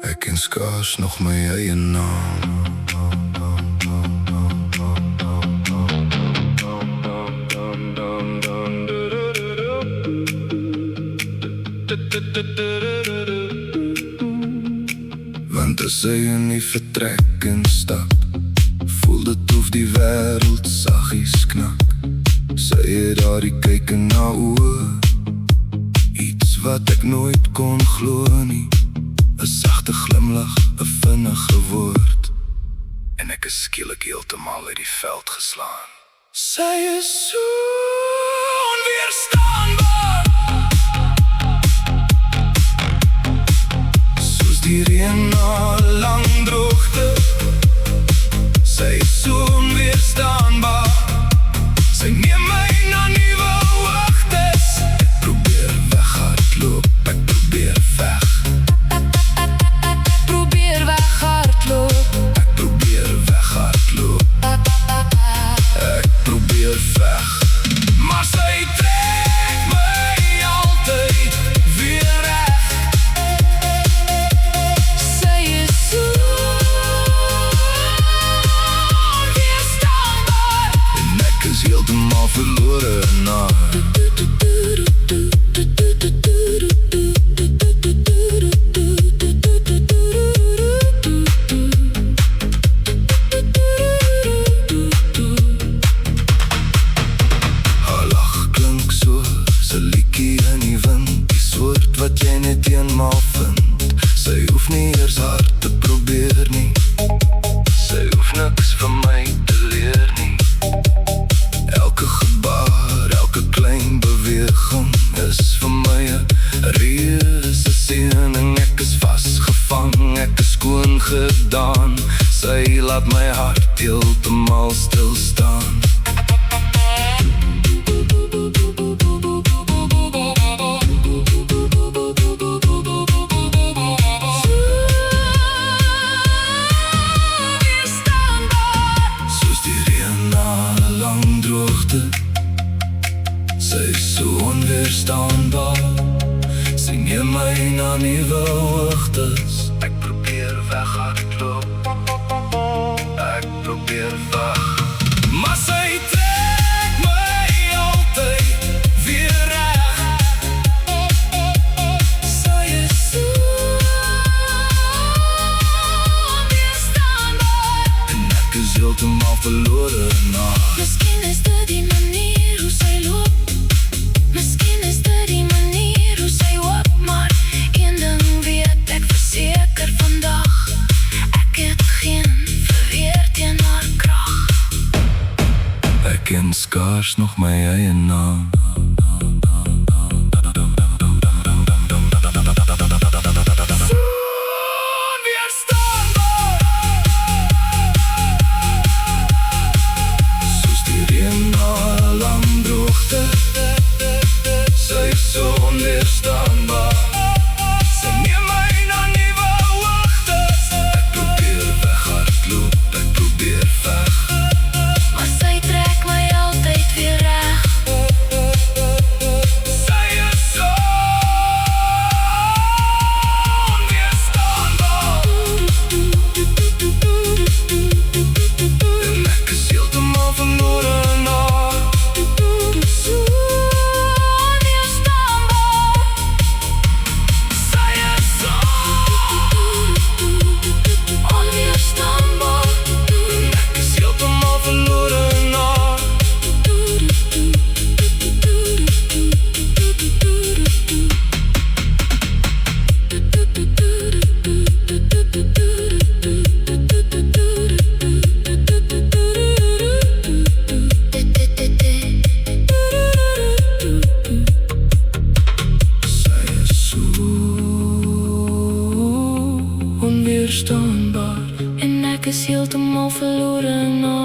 Ek ken skaars nog my eie naam. Want as hy in die vertrek instap, voel dit of die wêreld saggies knak. Sy het daar die kyk in haar oë, iets wat ek nooit kon glo nie. 'n sagte glimlach, 'n vinnige woord, en ek is skielik heeltemal uit die veld geslaan. Sy is so onweerstaanbaar, soos die reën na 'n lang droogte. Sy is so onweerstaanbaar, sy neem my na nuwe hoogtes. Ek probeer weghardloop, ek probeer weg. Heeltemal verlore na haar lach klink soos 'n liedjie in die wind, die soort wat jy net eenmaal vind. Sy hoef nie eers hard te probeer nie, sy hoef niks van my te leer nie. Elke gebaar, elke klein beweging is vir my 'n reuse seëning. Ek is vasgevang, ek is skoon gedaan. Sy laat my hart heeltemal stil staan. Sy is so onweerstaanbaar, sy neem my na nuwe hoogtes. Ek probeer weghardloop, ek probeer weg, maar sy trek my altyd weer reg. Sy is so onweerstaanbaar, en ek is heeltemal verlore na haar. Miskien is dit die manier hoe sy loop, miskien is dit die manier hoe sy hoop, maar een ding weet ek verseker vandag, ek het geen verweer teen haar krag. Ek ken skaars nog my eie naam. Soos die reën na 'n lang droogte. Sy is so onweerstaanbaar, sy neem my na nuwe hoogtes. Ek probeer weghardloop, ek probeer weg, Maar sy trek my altyd weer reg. sy is so onweerstaanbaar, en ek is heeltemal verlore na haar. So onweerstaanbaar, Sy is so onweerstaanbaar. Ek is heeltemal verlore na haar. Sy is so onweerstaanbaar, En ek is heeltemal verlore na